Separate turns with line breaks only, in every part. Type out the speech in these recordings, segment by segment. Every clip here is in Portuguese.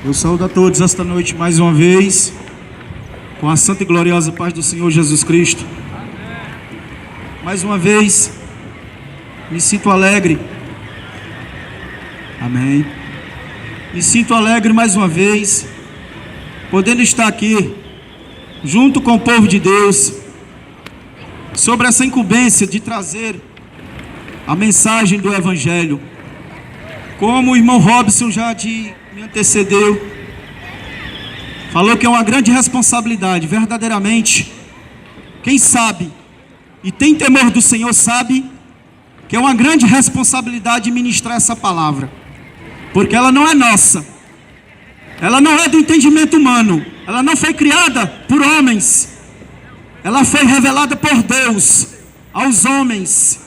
Eu saúdo a todos esta noite mais uma vez, com a santa e gloriosa paz do Senhor Jesus Cristo. Mais uma vez, me sinto alegre. Amém. Me sinto alegre mais uma vez, podendo estar aqui, junto com o povo de Deus, sobre essa incumbência de trazer a mensagem do Evangelho. Como o irmão Robson já me antecedeu, falou que é uma grande responsabilidade, verdadeiramente. Quem sabe e tem temor do Senhor sabe que é uma grande responsabilidade ministrar essa palavra, porque ela não é nossa, ela não é do entendimento humano, ela não foi criada por homens, ela foi revelada por Deus aos homens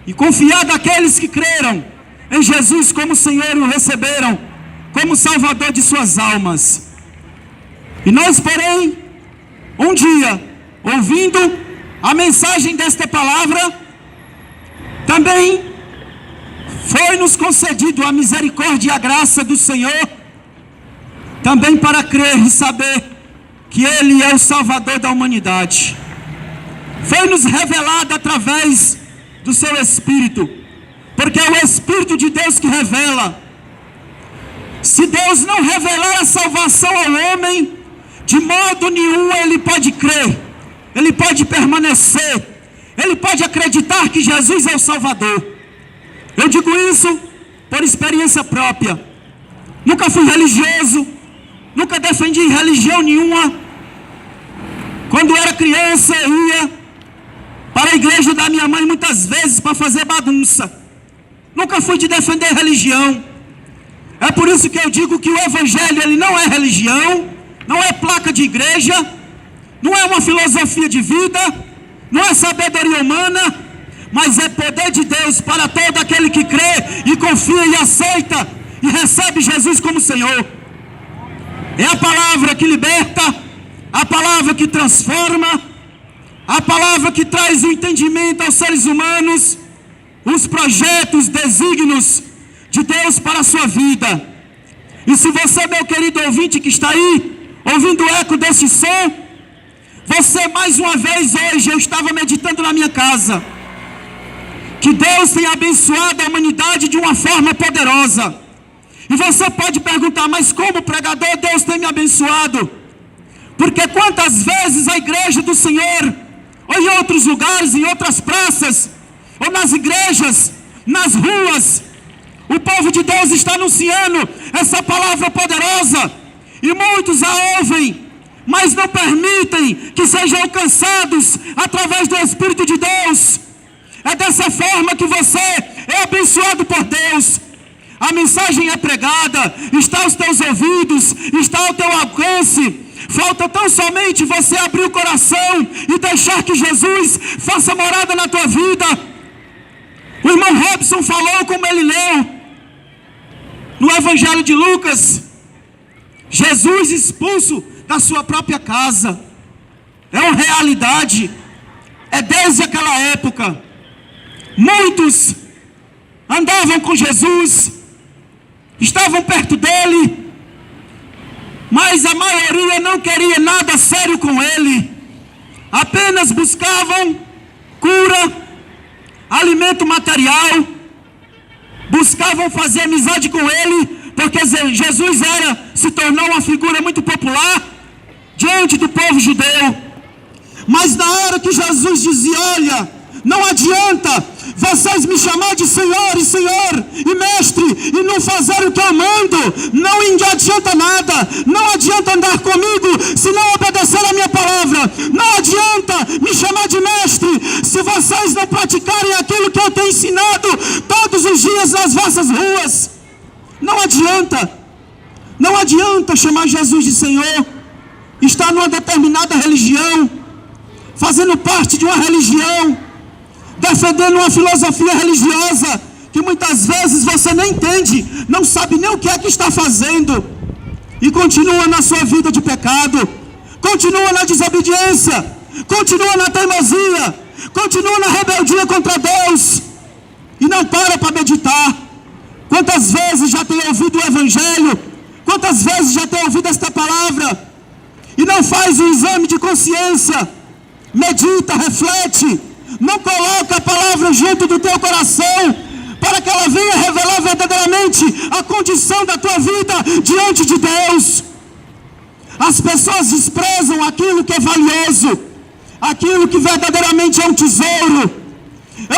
e confiada àqueles que creram em Jesus como Senhor e o receberam como Salvador de suas almas. E nós, porém, um dia, ouvindo a mensagem desta palavra, também foi-nos concedido a misericórdia e a graça do Senhor, também para crer e saber que Ele é o Salvador da humanidade. Foi-nos revelado através do seu Espírito, porque é o Espírito de Deus que revela. Se Deus não revelar a salvação ao homem, de modo nenhum ele pode crer, ele pode permanecer, ele pode acreditar que Jesus é o Salvador. Eu digo isso por experiência própria. Nunca fui religioso, nunca defendi religião nenhuma. Quando era criança, eu ia para a igreja da minha mãe muitas vezes para fazer bagunça. Nunca fui de defender religião. É por isso que eu digo que o Evangelho ele não é religião, não é placa de igreja, não é uma filosofia de vida, não é sabedoria humana, mas é poder de Deus para todo aquele que crê e confia e aceita e recebe Jesus como Senhor. É a palavra que liberta, a palavra que transforma, a palavra que traz o entendimento aos seres humanos, os projetos, desígnios de Deus para a sua vida. E se você, meu querido ouvinte que está aí, ouvindo o eco desse som, você mais uma vez hoje, eu estava meditando na minha casa, que Deus tem abençoado a humanidade de uma forma poderosa. E você pode perguntar, mas como pregador Deus tem me abençoado? Porque quantas vezes a igreja do Senhor, ou em outros lugares, em outras praças, ou nas igrejas, nas ruas, o povo de Deus está anunciando essa palavra poderosa, e muitos a ouvem, mas não permitem que sejam alcançados através do Espírito de Deus. É dessa forma que você é abençoado por Deus. A mensagem é pregada, está aos teus ouvidos, está ao teu alcance. Falta tão somente você abrir o coração e deixar que Jesus faça morada na tua vida. O irmão Robson falou como ele leu no Evangelho de Lucas, Jesus expulso da sua própria casa. É uma realidade, é desde aquela época. Muitos andavam com Jesus, estavam perto dele, mas a maioria não queria nada sério com ele, apenas buscavam cura, alimento material, buscavam fazer amizade com ele, porque Jesus se tornou uma figura muito popular diante do povo judeu. Mas na hora que Jesus dizia, olha, não adianta vocês me chamar de Senhor e Mestre e não fazer o que eu mando, não adianta nada. Não adianta andar comigo se não obedecer a minha palavra. Não adianta me chamar de Mestre se vocês não praticarem aquilo que eu tenho ensinado todos os dias nas vossas ruas. Não adianta chamar Jesus de Senhor, estar numa determinada religião, fazendo parte de uma religião, defendendo uma filosofia religiosa que muitas vezes você nem entende, não sabe nem o que é que está fazendo, e continua na sua vida de pecado, continua na desobediência, continua na teimosia, continua na rebeldia contra Deus, e não para meditar. Quantas vezes já tem ouvido o Evangelho? Quantas faz um exame de consciência, medita, reflete, não coloca a palavra junto do teu coração, para que ela venha revelar verdadeiramente a condição da tua vida diante de Deus. As pessoas desprezam aquilo que é valioso, aquilo que verdadeiramente é um tesouro.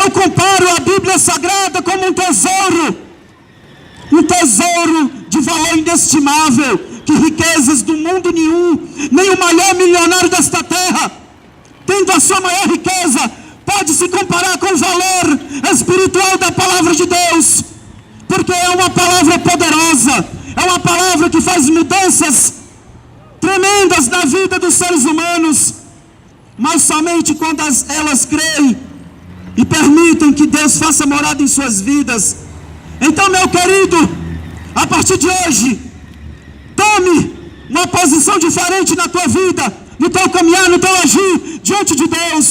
Eu comparo a Bíblia Sagrada como um tesouro de valor inestimável, que riquezas do mundo nenhum, nem o maior milionário desta terra, tendo a sua maior riqueza, pode se comparar com o valor espiritual da palavra de Deus, porque é uma palavra poderosa, é uma palavra que faz mudanças tremendas na vida dos seres humanos, mas somente quando elas creem e permitem que Deus faça morada em suas vidas. Então, meu querido, a partir de hoje, tome uma posição diferente na tua vida, no teu caminhar, no teu agir diante de Deus.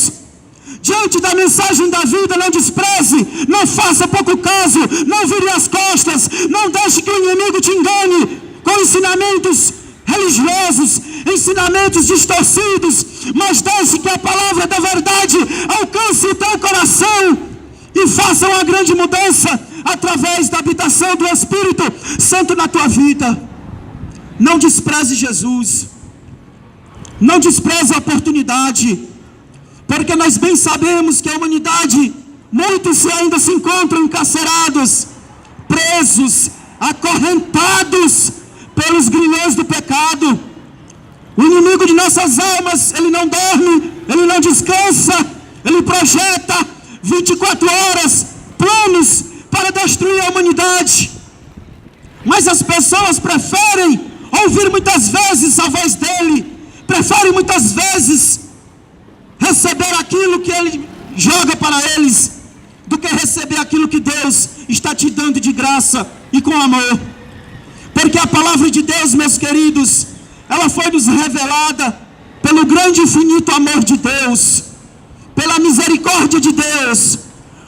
Diante da mensagem da vida, não despreze, não faça pouco caso, não vire as costas, não deixe que o inimigo te engane com ensinamentos religiosos, ensinamentos distorcidos, mas deixe que a palavra da verdade alcance o teu coração e faça uma grande mudança através da habitação do Espírito Santo na tua vida. Não despreze Jesus, não despreze a oportunidade, porque nós bem sabemos que a humanidade, muitos ainda se encontram encarcerados, presos, acorrentados pelos grilhões do pecado. O inimigo de nossas almas, ele não dorme, ele não descansa, ele projeta 24 horas planos para destruir a humanidade. Mas as pessoas preferem ouvir muitas vezes a voz dele, preferem muitas vezes receber aquilo que ele joga para eles, do que receber aquilo que Deus está te dando de graça e com amor. Porque a palavra de Deus, meus queridos, ela foi nos revelada pelo grande e infinito amor de Deus, pela misericórdia de Deus.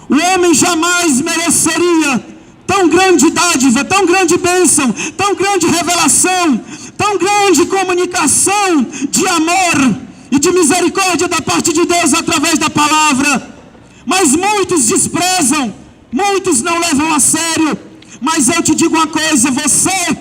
O homem jamais mereceria tão grande dádiva, tão grande bênção, tão grande revelação, tão grande comunicação de amor e de misericórdia da parte de Deus através da palavra. Mas muitos desprezam, muitos não levam a sério. Mas eu te digo uma coisa, você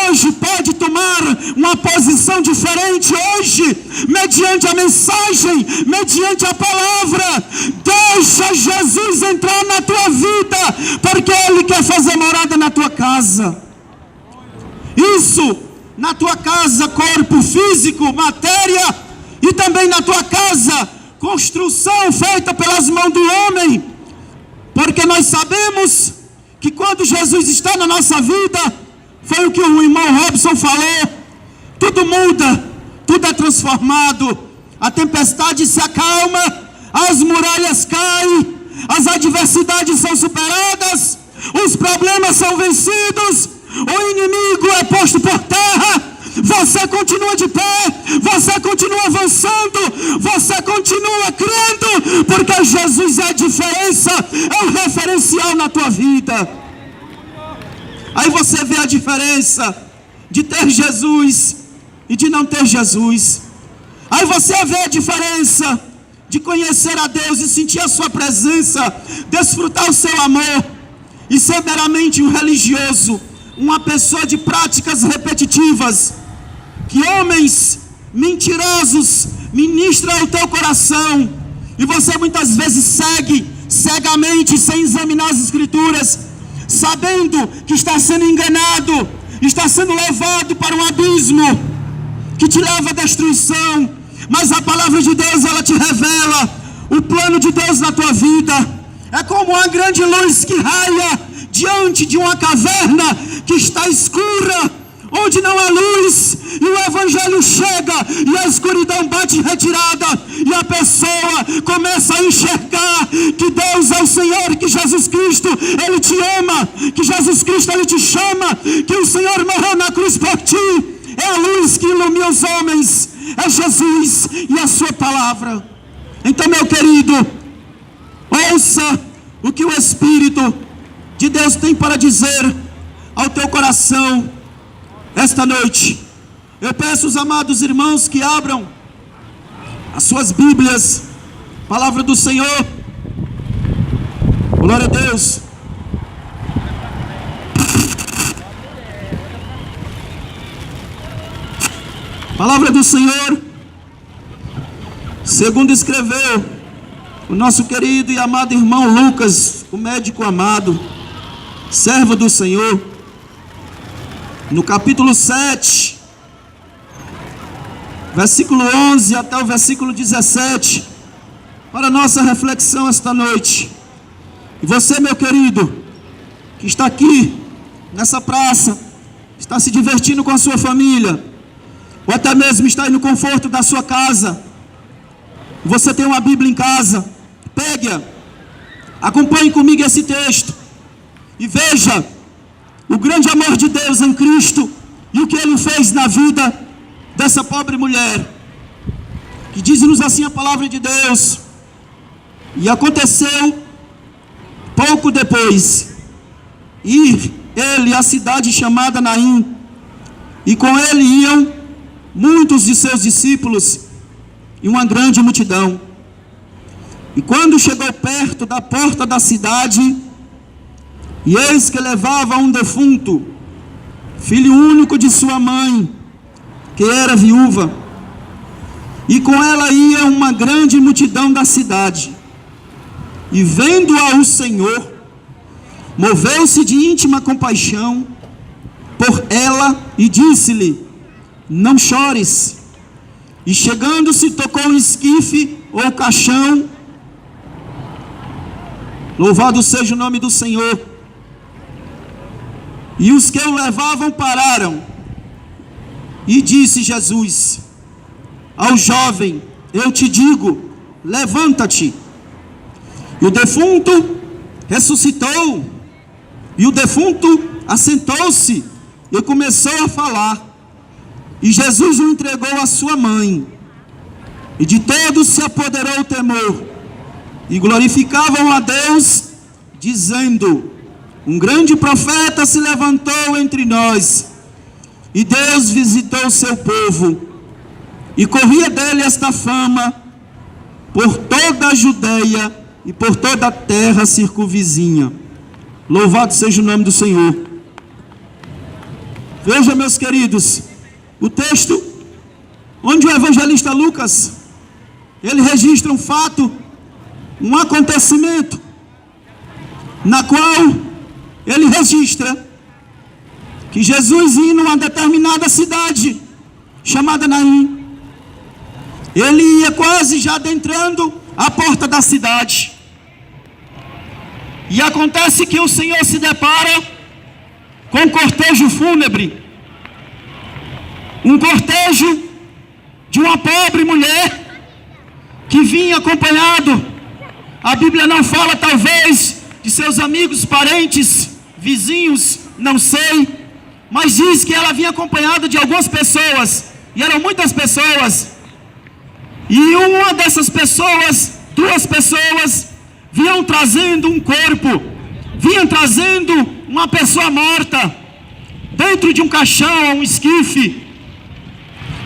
hoje pode tomar uma posição diferente hoje, mediante a mensagem, mediante a palavra. Deixa Jesus entrar na tua vida, porque Ele quer fazer morada na tua casa. Isso, na tua casa, corpo físico, matéria, e também na tua casa, construção feita pelas mãos do homem. Porque nós sabemos que quando Jesus está na nossa vida, foi o que o irmão Robson falou, tudo muda, tudo é transformado, a tempestade se acalma, as muralhas caem, as adversidades são superadas, os problemas são vencidos, o inimigo é posto por terra, você continua de pé, você continua avançando, você continua crendo, porque Jesus é a diferença, é o referencial na tua vida. Aí você vê a diferença de ter Jesus e de não ter Jesus. Aí você vê a diferença de conhecer a Deus e sentir a sua presença, desfrutar o seu amor e ser meramente um religioso, uma pessoa de práticas repetitivas, que homens mentirosos ministram ao teu coração, e você muitas vezes segue cegamente, sem examinar as Escrituras, sabendo que está sendo enganado, está sendo levado para um abismo que te leva à destruição. Mas a palavra de Deus, ela te revela o plano de Deus na tua vida. É como uma grande luz que raia diante de uma caverna que está escura, onde não há luz, e o evangelho chega e a escuridão bate em retirada, e a pessoa começa a enxergar que Deus é o Senhor, que Jesus Cristo, Ele te ama, que Jesus Cristo, Ele te chama, que o Senhor morreu na cruz por ti. É a luz que ilumina os homens, é Jesus e a sua palavra. Então, meu querido, ouça o que o Espírito de Deus tem para dizer ao teu coração esta noite. Eu peço aos amados irmãos que abram as suas Bíblias, palavra do Senhor. Glória a Deus. Palavra do Senhor, segundo escreveu o nosso querido e amado irmão Lucas, o médico amado, servo do Senhor, no capítulo 7, versículo 11 até o versículo 17, para a nossa reflexão esta noite. E você, meu querido, que está aqui nessa praça, está se divertindo com a sua família, ou até mesmo está aí no conforto da sua casa, você tem uma Bíblia em casa, pegue-a, acompanhe comigo esse texto, e veja o grande amor de Deus em Cristo, e o que Ele fez na vida dessa pobre mulher, que diz-nos assim a palavra de Deus. E aconteceu pouco depois, ir ele à cidade chamada Naim, e com ele iam muitos de seus discípulos e uma grande multidão. E quando chegou perto da porta da cidade, e eis que levava um defunto, filho único de sua mãe, que era viúva, e com ela ia uma grande multidão da cidade. E vendo-a o Senhor, moveu-se de íntima compaixão por ela e disse-lhe: não chores. E chegando-se, tocou um esquife ou caixão. Louvado seja o nome do Senhor. E os que o levavam pararam. E disse Jesus ao jovem: eu te digo, levanta-te. E o defunto ressuscitou. E o defunto assentou-se e começou a falar. E Jesus o entregou à sua mãe. E de todos se apoderou o temor. E glorificavam a Deus, dizendo: um grande profeta se levantou entre nós. E Deus visitou o seu povo. E corria dele esta fama por toda a Judeia e por toda a terra circunvizinha. Louvado seja o nome do Senhor. Veja, meus queridos, o texto onde o evangelista Lucas, ele registra um fato, um acontecimento, na qual ele registra que Jesus ia numa determinada cidade, chamada Naim. Ele ia quase já adentrando a porta da cidade. E acontece que o Senhor se depara com um cortejo fúnebre. Um cortejo de uma pobre mulher que vinha acompanhado. A Bíblia não fala talvez de seus amigos, parentes, vizinhos, não sei, mas diz que ela vinha acompanhada de algumas pessoas, e eram muitas pessoas. E uma dessas pessoas, duas pessoas, vinham trazendo um corpo, vinham trazendo uma pessoa morta, dentro de um caixão, um esquife.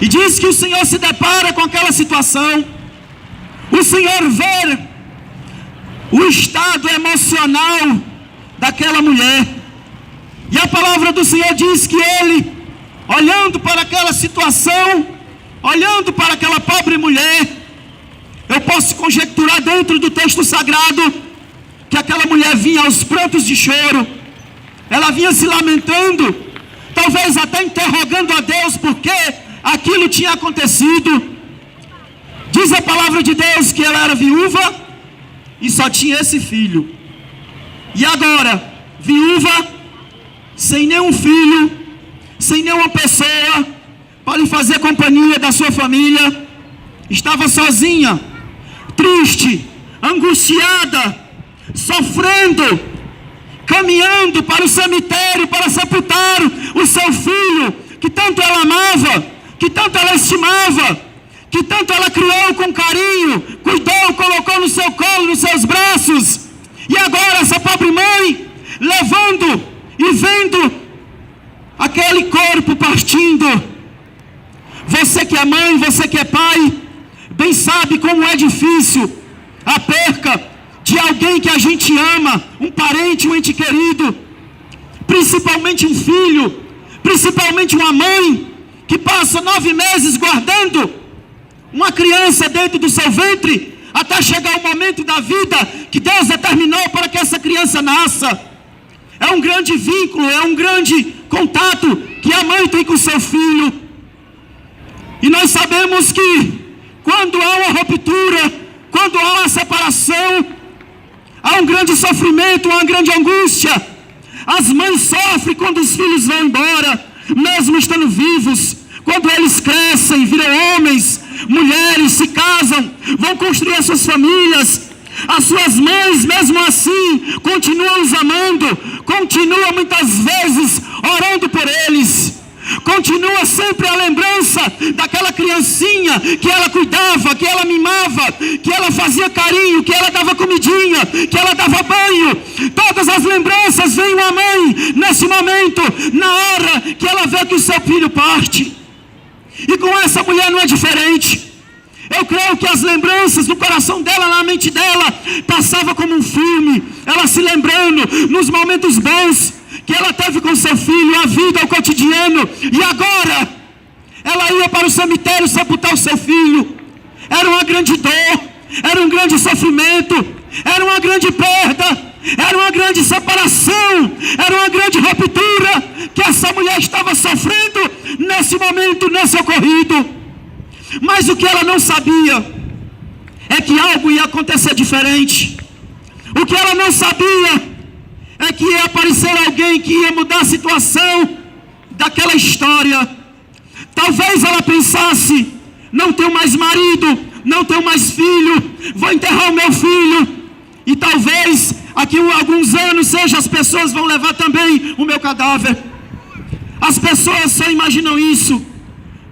E diz que o Senhor se depara com aquela situação. O Senhor vê o estado emocional daquela mulher. E a palavra do Senhor diz que ele, olhando para aquela situação, olhando para aquela pobre mulher, eu posso conjecturar dentro do texto sagrado que aquela mulher vinha aos prantos de choro. Ela vinha se lamentando, talvez até interrogando a Deus porque aquilo tinha acontecido. Diz a palavra de Deus que ela era viúva e só tinha esse filho. E agora, viúva, sem nenhum filho, sem nenhuma pessoa para lhe fazer companhia da sua família, estava sozinha, triste, angustiada, sofrendo, caminhando para o cemitério para sepultar o seu filho, que tanto ela amava, que tanto ela estimava, que tanto ela criou com carinho, cuidou, colocou no seu colo, nos seus braços. E agora essa pobre mãe, levando e vendo aquele corpo partindo, Você que é mãe, você que é pai, bem sabe como é difícil a perca de alguém que a gente ama, um parente, um ente querido, principalmente um filho, principalmente uma mãe que passa 9 meses guardando uma criança dentro do seu ventre, até chegar o momento da vida que Deus determinou para que essa criança nasça. É um grande vínculo, é um grande contato que a mãe tem com o seu filho. E nós sabemos que quando há uma ruptura, quando há uma separação, há um grande sofrimento, uma grande angústia. As mães sofrem quando os filhos vão embora, mesmo estando vivos. Quando eles crescem, viram homens, mulheres, se casam, vão construir as suas famílias. As suas mães, mesmo assim, continuam os amando, continuam muitas vezes orando por eles. Continua sempre a lembrança daquela criancinha que ela cuidava, que ela mimava, que ela fazia carinho, que ela dava comidinha, que ela dava banho. Todas as lembranças vêm à mãe nesse momento, na hora que ela vê que o seu filho parte. E com essa mulher não é diferente. Eu creio que as lembranças no coração dela, na mente dela, passava como um filme, ela se lembrando nos momentos bons que ela teve com seu filho, a vida, o cotidiano, e agora ela ia para o cemitério sepultar o seu filho. Era uma grande dor, era um grande sofrimento, era uma grande perda, era uma grande separação, era uma grande ruptura que essa mulher estava sofrendo nesse momento, nesse ocorrido. Mas o que ela não sabia é que algo ia acontecer diferente. O que ela não sabia é que ia aparecer alguém que ia mudar a situação daquela história. Talvez ela pensasse: não tenho mais marido, não tenho mais filho, vou enterrar o meu filho. E talvez aqui a alguns anos seja, as pessoas vão levar também o meu cadáver. As pessoas só imaginam isso.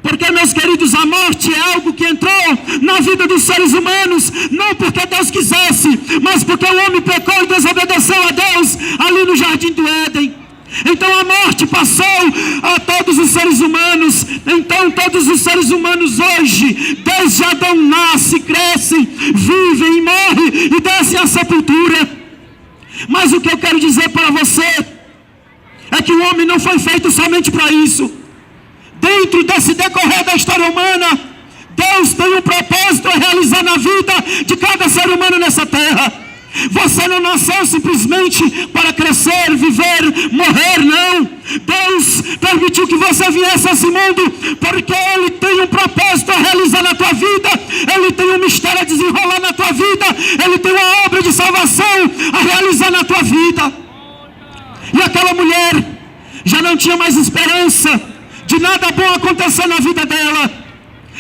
Porque, meus queridos, a morte é algo que entrou na vida dos seres humanos, não porque Deus quisesse, mas porque o homem pecou e desobedeceu a Deus ali no jardim do Éden. Então a morte passou a todos os seres humanos. Então todos os seres humanos hoje, desde Adão, nascem, crescem, vivem e morrem e descem à sepultura. Mas o que eu quero dizer para você é que o homem não foi feito somente para isso. Dentro desse decorrer da história humana, Deus tem um propósito a realizar na vida de cada ser humano nessa terra. Você não nasceu simplesmente para crescer, viver, morrer, não. Deus permitiu que você viesse a esse mundo porque Ele tem um propósito a realizar na tua vida. Ele tem um mistério a desenrolar na tua vida. Ele tem uma obra de salvação a realizar na tua vida. E aquela mulher já não tinha mais esperança de nada bom acontecer na vida dela,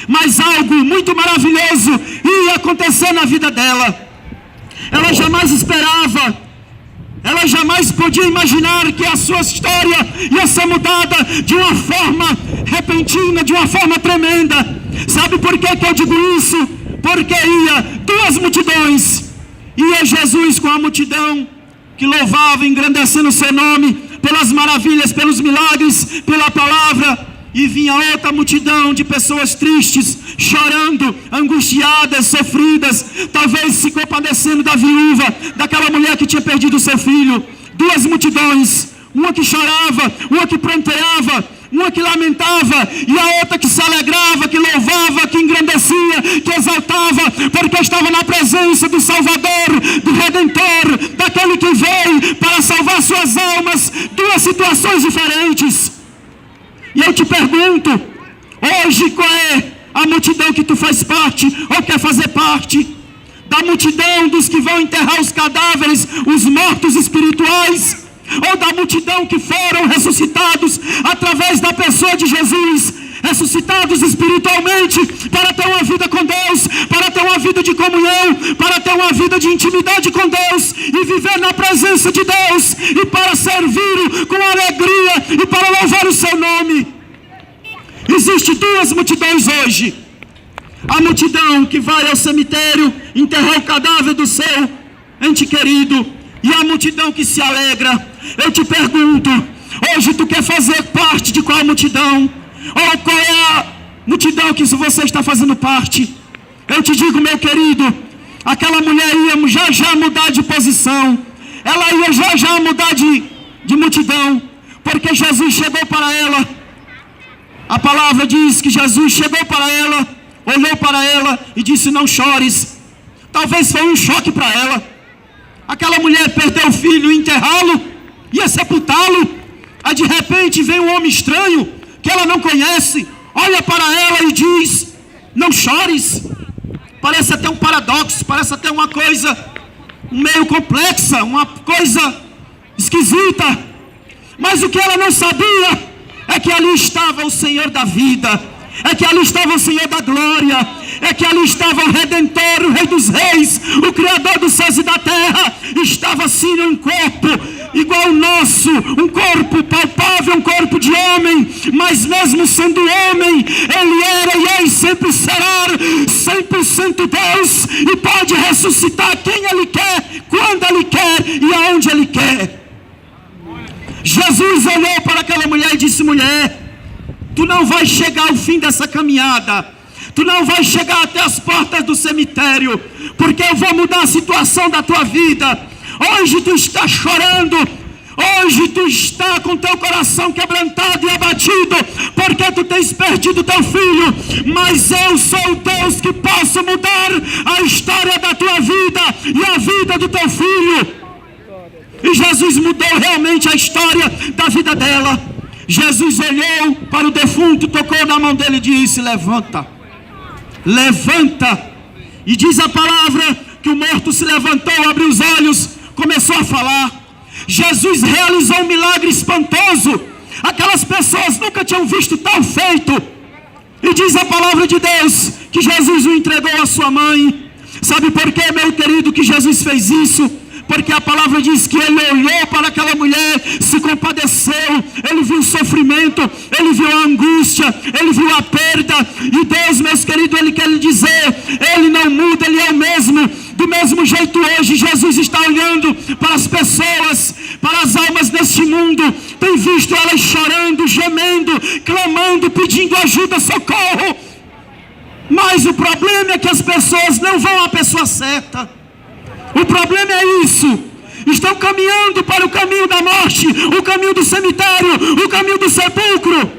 mas algo muito maravilhoso ia acontecer na vida dela. Ela jamais esperava, ela jamais podia imaginar que a sua história ia ser mudada de uma forma repentina, de uma forma tremenda. Sabe por que eu digo isso? Porque ia duas multidões, ia Jesus com a multidão que louvava, engrandecendo o seu nome, pelas maravilhas, pelos milagres, pela palavra, e vinha outra multidão de pessoas tristes, chorando, angustiadas, sofridas, talvez se compadecendo da viúva, daquela mulher que tinha perdido o seu filho. Duas multidões, uma que chorava, uma que pranteava, uma que lamentava, e a outra que se alegrava, que louvava, que engrandecia, que exaltava, porque estava na presença do Salvador, do Redentor, daquele que veio para salvar suas almas. Duas situações diferentes. E eu te pergunto, hoje qual é a multidão que tu faz parte, ou quer fazer parte? Da multidão dos que vão enterrar os cadáveres, os mortos espirituais, ou da multidão que foram ressuscitados através da pessoa de Jesus, ressuscitados espiritualmente para ter uma vida com Deus, para ter uma vida de comunhão, para ter uma vida de intimidade com Deus e viver na presença de Deus, e para servir com alegria e para louvar o seu nome. Existem duas multidões hoje: a multidão que vai ao cemitério enterrar o cadáver do seu ente querido, e a multidão que se alegra. Eu te pergunto, hoje tu quer fazer parte de qual multidão? Ou qual é multidão que você está fazendo parte, eu te digo, meu querido, aquela mulher ia já mudar de posição, ela ia já mudar de multidão, porque Jesus chegou para ela. A palavra diz que Jesus chegou para ela, olhou para ela e disse: não chores. Talvez foi um choque para ela. Aquela mulher perdeu o filho, enterrá-lo, ia sepultá-lo. Aí de repente vem um homem estranho, que ela não conhece, olha para ela e diz: não chores. Parece até um paradoxo, parece até uma coisa meio complexa, uma coisa esquisita. Mas o que ela não sabia é que ali estava o Senhor da vida, é que ali estava o Senhor da glória, é que ali estava o Redentor, o Rei dos Reis, o Criador dos céus e da terra. Estava assim num corpo igual ao nosso, um corpo palpável, um corpo de homem, mas mesmo sendo homem, ele era e é e sempre será 100% Deus, e pode ressuscitar quem ele quer, quando ele quer e aonde ele quer. Jesus olhou para aquela mulher e disse: mulher, tu não vais chegar ao fim dessa caminhada, tu não vais chegar até as portas do cemitério, porque eu vou mudar a situação da tua vida. Hoje tu está chorando, hoje tu está com teu coração quebrantado e abatido, porque tu tens perdido teu filho, mas eu sou o Deus que posso mudar a história da tua vida e a vida do teu filho. E Jesus mudou realmente a história da vida dela. Jesus olhou para o defunto, tocou na mão dele e disse: levanta, levanta. E diz a palavra que o morto se levantou, abriu os olhos, começou a falar. Jesus realizou um milagre espantoso. Aquelas pessoas nunca tinham visto tal feito. E diz a palavra de Deus que Jesus o entregou à sua mãe. Sabe por quê, meu querido, que Jesus fez isso? Porque a palavra diz que ele olhou para aquela mulher, se compadeceu, ele viu o sofrimento, ele viu a angústia, ele viu a perda. E Deus, meus queridos, ele quer lhe dizer, ele não muda, ele é o mesmo. Do mesmo jeito hoje, Jesus está olhando para as pessoas, para as almas deste mundo, tem visto elas chorando, gemendo, clamando, pedindo ajuda, socorro. Mas o problema é que as pessoas não vão à pessoa certa. O problema é isso. Estão caminhando para o caminho da morte, o caminho do cemitério, o caminho do sepulcro.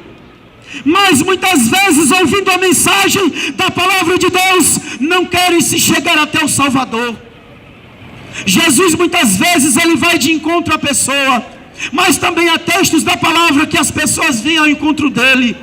Mas muitas vezes, ouvindo a mensagem da palavra de Deus, não querem se chegar até o Salvador. Jesus muitas vezes ele vai de encontro à pessoa, mas também há textos da palavra que as pessoas vêm ao encontro dele.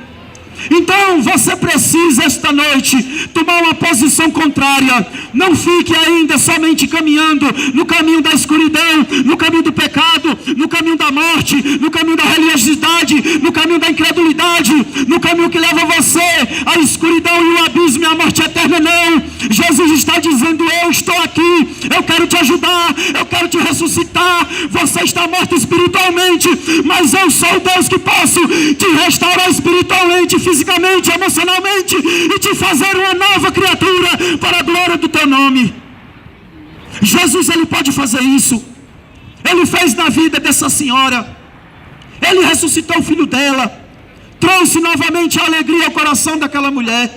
Então você precisa esta noite tomar uma posição contrária. Não fique ainda somente caminhando no caminho da escuridão, no caminho do pecado, no caminho da morte, no caminho da religiosidade, no caminho da incredulidade, no caminho que leva você à escuridão e o abismo e à morte eterna. Não, Jesus está dizendo: eu estou aqui, eu quero te ajudar, eu quero te ressuscitar. Você está morto espiritualmente, mas eu sou o Deus que posso te restaurar espiritualmente, fisicamente, emocionalmente, e te fazer uma nova criatura para a glória do teu nome. Jesus ele pode fazer isso. Ele fez na vida dessa senhora. Ele ressuscitou o filho dela, trouxe novamente a alegria ao coração daquela mulher.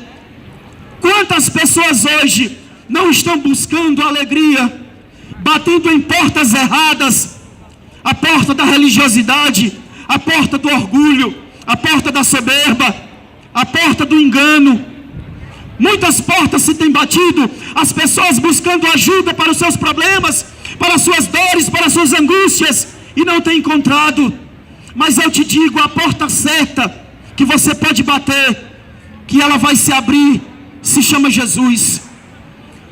Quantas pessoas hoje não estão buscando alegria, batendo em portas erradas, a porta da religiosidade, a porta do orgulho, a porta da soberba, a porta do engano. Muitas portas se têm batido, as pessoas buscando ajuda para os seus problemas, para as suas dores, para as suas angústias, e não têm encontrado. Mas eu te digo, a porta certa que você pode bater, que ela vai se abrir, se chama Jesus.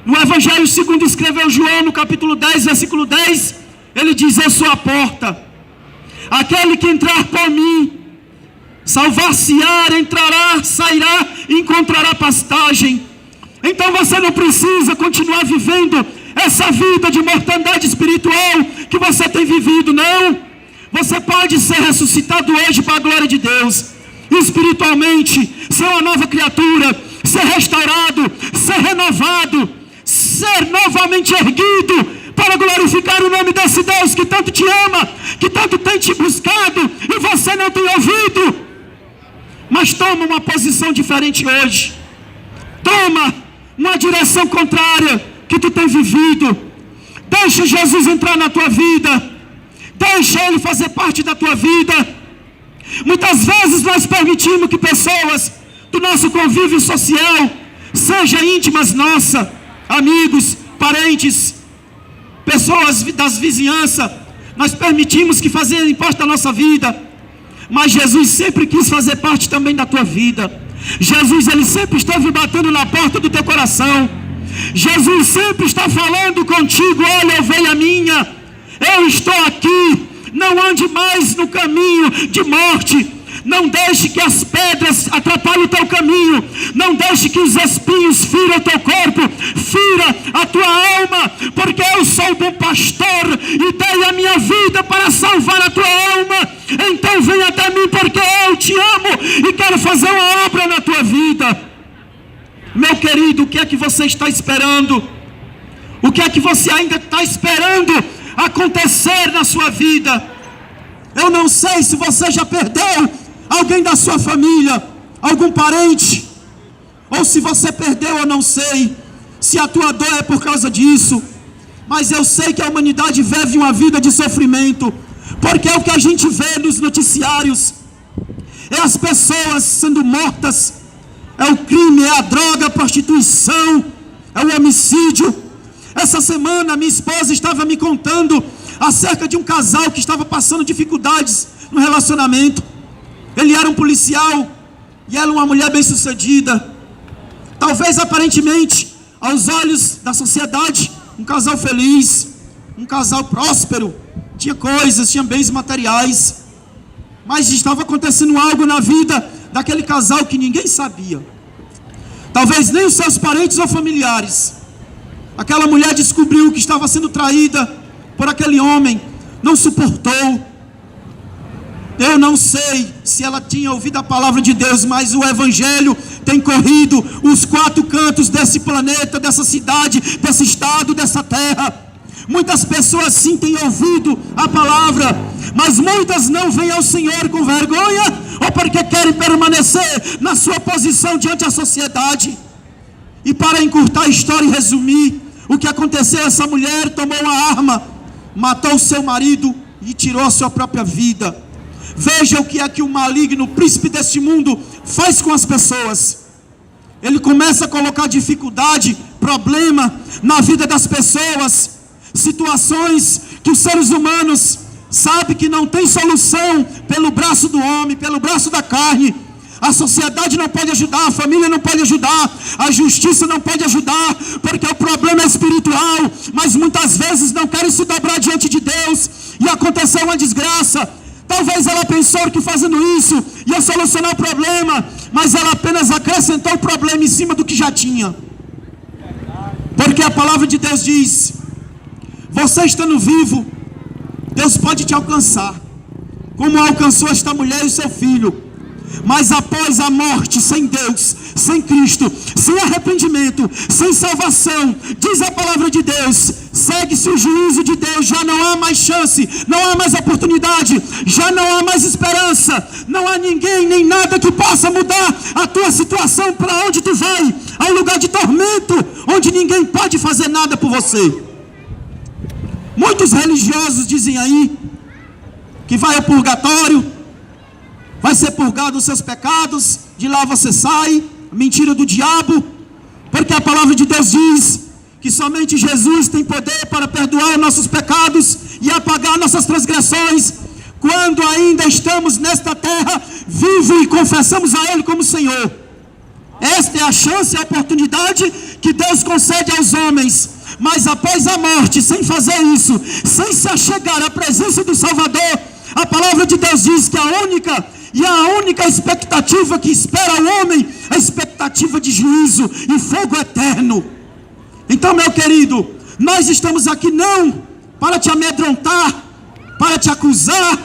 No Evangelho segundo escreveu João, no capítulo 10, versículo 10, ele diz: eu sou a porta, aquele que entrar por mim salvar-se-á, entrará, sairá e encontrará pastagem. Então você não precisa continuar vivendo essa vida de mortandade espiritual que você tem vivido, não. Você pode ser ressuscitado hoje para a glória de Deus, espiritualmente, ser uma nova criatura, ser restaurado, ser renovado, ser novamente erguido, para glorificar o nome desse Deus que tanto te ama, que tanto tem te buscado e você não tem ouvido. mas toma uma posição diferente hoje. Toma uma direção contrária que tu tem vivido. Deixa Jesus entrar na tua vida. Deixa Ele fazer parte da tua vida. Muitas vezes nós permitimos que pessoas do nosso convívio social, seja íntimas nossa, amigos, parentes, pessoas das vizinhanças, nós permitimos que fazem parte da nossa vida. Mas Jesus sempre quis fazer parte também da tua vida. Jesus, Ele sempre esteve batendo na porta do teu coração. Jesus sempre está falando contigo: olha, ovelha minha, eu estou aqui. Não ande mais no caminho de morte. Não deixe que as pedras atrapalhem o teu caminho. Não deixe que os espinhos firam o teu corpo, fira a tua alma, porque eu sou o bom pastor e dei a minha vida para salvar a tua alma. Então vem até mim, porque eu te amo e quero fazer uma obra na tua vida. Meu querido, o que é que você está esperando? O que é que você ainda está esperando acontecer na sua vida? Eu não sei se você já perdeu alguém da sua família, algum parente, ou se você perdeu, eu não sei se a tua dor é por causa disso, mas eu sei que a humanidade vive uma vida de sofrimento, porque é o que a gente vê nos noticiários, é as pessoas sendo mortas, é o crime, é a droga, a prostituição, é o homicídio. Essa semana minha esposa estava me contando acerca de um casal que estava passando dificuldades no relacionamento. Ele era um policial e ela uma mulher bem sucedida, talvez aparentemente aos olhos da sociedade um casal feliz, um casal próspero, tinha coisas, tinha bens materiais, mas estava acontecendo algo na vida daquele casal que ninguém sabia, talvez nem os seus parentes ou familiares. Aquela mulher descobriu que estava sendo traída por aquele homem, não suportou. Eu não sei se ela tinha ouvido a palavra de Deus, mas o evangelho tem corrido os 4 cantos desse planeta, dessa cidade, desse estado, dessa terra. Muitas pessoas sim têm ouvido a palavra, mas muitas não vêm ao Senhor com vergonha, ou porque querem permanecer na sua posição diante da sociedade. E para encurtar a história e resumir o que aconteceu, essa mulher tomou uma arma, matou o seu marido e tirou a sua própria vida. Veja o que é que o maligno, o príncipe deste mundo, faz com as pessoas. Ele começa a colocar dificuldade, problema na vida das pessoas, situações que os seres humanos sabem que não tem solução pelo braço do homem, pelo braço da carne. A sociedade não pode ajudar, a família não pode ajudar, a justiça não pode ajudar, porque o problema é espiritual, mas muitas vezes não querem se dobrar diante de Deus, e aconteceu uma desgraça. Talvez ela pensou que fazendo isso ia solucionar o problema, mas ela apenas acrescentou o problema em cima do que já tinha. Porque a palavra de Deus diz: você estando vivo, Deus pode te alcançar, como alcançou esta mulher e o seu filho. Mas após a morte, sem Deus, sem Cristo, sem arrependimento, sem salvação, diz a palavra de Deus, segue-se o juízo de Deus. Já não há mais chance, não há mais oportunidade, já não há mais esperança. Não há ninguém nem nada que possa mudar a tua situação. Para onde tu vai? A um lugar de tormento, onde ninguém pode fazer nada por você. Muitos religiosos dizem aí que vai ao purgatório, vai ser purgado os seus pecados, de lá você sai. Mentira do diabo, porque a palavra de Deus diz que somente Jesus tem poder para perdoar nossos pecados e apagar nossas transgressões, quando ainda estamos nesta terra, vivo e confessamos a Ele como Senhor. Esta é a chance, a oportunidade que Deus concede aos homens, mas após a morte, sem fazer isso, sem se achegar à presença do Salvador, a palavra de Deus diz que a única expectativa que espera o homem é a expectativa de juízo e fogo eterno. Então, meu querido, nós estamos aqui não para te amedrontar, para te acusar,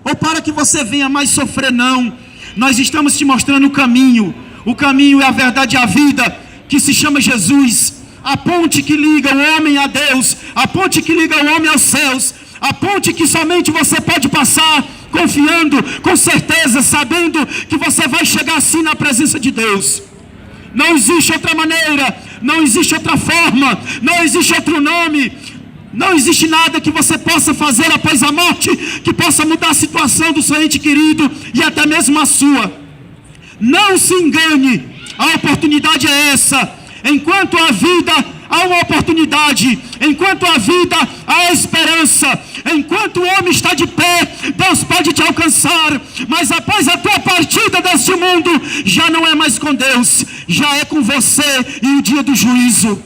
ou para que você venha mais sofrer, não. Nós estamos te mostrando o caminho é a verdade e a vida, que se chama Jesus, a ponte que liga o homem a Deus, a ponte que liga o homem aos céus, a ponte que somente você pode passar confiando, com certeza, sabendo que você vai chegar assim na presença de Deus. Não existe outra maneira, não existe outra forma, não existe outro nome, não existe nada que você possa fazer após a morte que possa mudar a situação do seu ente querido e até mesmo a sua. Não se engane, a oportunidade é essa. Enquanto há vida, há uma oportunidade. Enquanto há vida, há esperança. Enquanto o homem está de pé, Deus pode te alcançar. Mas após a tua partida deste mundo, já não é mais com Deus, já é com você e o dia do juízo.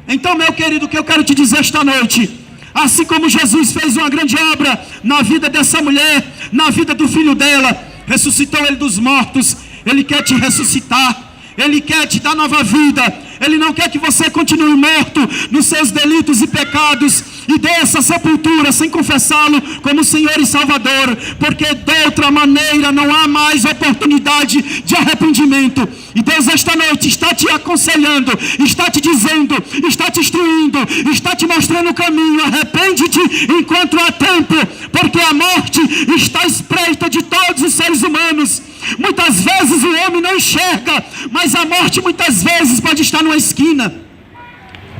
Então, meu querido, o que eu quero te dizer esta noite, assim como Jesus fez uma grande obra na vida dessa mulher, na vida do filho dela, ressuscitou ele dos mortos, Ele quer te ressuscitar, Ele quer te dar nova vida. Ele não quer que você continue morto nos seus delitos e pecados e dê essa sepultura sem confessá-lo como Senhor e Salvador, porque de outra maneira não há mais oportunidade de arrependimento. E Deus esta noite está te aconselhando, está te dizendo, está te instruindo, está te mostrando o caminho. Arrepende-te enquanto há tempo, porque a morte está à espreita de todos os seres humanos. Muitas vezes o homem não enxerga, mas a morte muitas vezes pode estar numa esquina,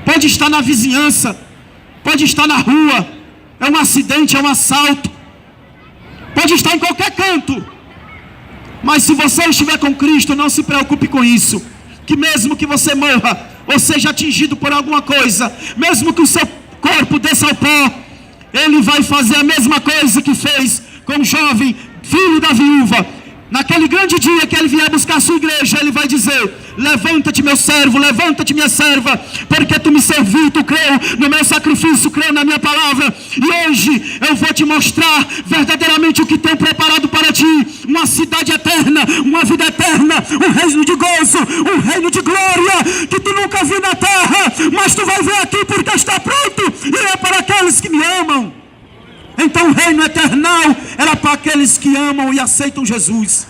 pode estar na vizinhança, pode estar na rua, é um acidente, é um assalto, pode estar em qualquer canto. Mas se você estiver com Cristo, não se preocupe com isso, que mesmo que você morra, ou seja atingido por alguma coisa, mesmo que o seu corpo desça ao pó, Ele vai fazer a mesma coisa que fez com o jovem filho da viúva. Naquele grande dia que Ele vier buscar a sua igreja, Ele vai dizer: levanta-te, meu servo, levanta-te, minha serva, porque tu me serviu, tu creu no meu sacrifício, creu na minha palavra, e hoje eu vou te mostrar verdadeiramente o que tenho preparado para ti, uma cidade eterna, uma vida eterna, um reino de gozo, um reino de glória, que tu nunca viu na terra, mas tu vai ver aqui porque está pronto, e é para aqueles que me amam. Então o reino eternal era para aqueles que amam e aceitam Jesus.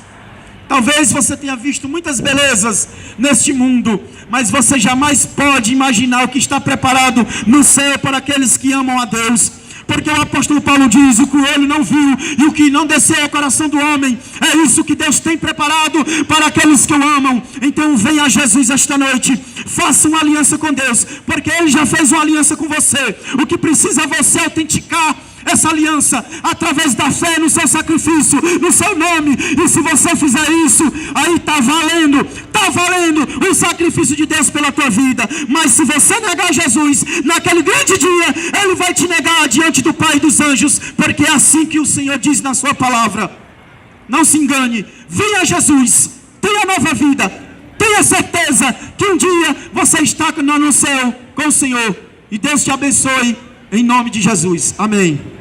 Talvez você tenha visto muitas belezas neste mundo, mas você jamais pode imaginar o que está preparado no céu para aqueles que amam a Deus. Porque o apóstolo Paulo diz: o que o olho não viu e o que não desceu ao coração do homem, é isso que Deus tem preparado para aqueles que o amam. Então venha a Jesus esta noite, faça uma aliança com Deus, porque Ele já fez uma aliança com você. O que precisa é você autenticar essa aliança através da fé no seu sacrifício, no seu nome. E se você fizer isso, aí está valendo o sacrifício de Deus pela tua vida. Mas se você negar Jesus, naquele grande dia, Ele vai te negar diante do Pai dos anjos, porque é assim que o Senhor diz na sua palavra. Não se engane, venha a Jesus, tenha nova vida, tenha certeza que um dia você está no céu com o Senhor. E Deus te abençoe em nome de Jesus, amém.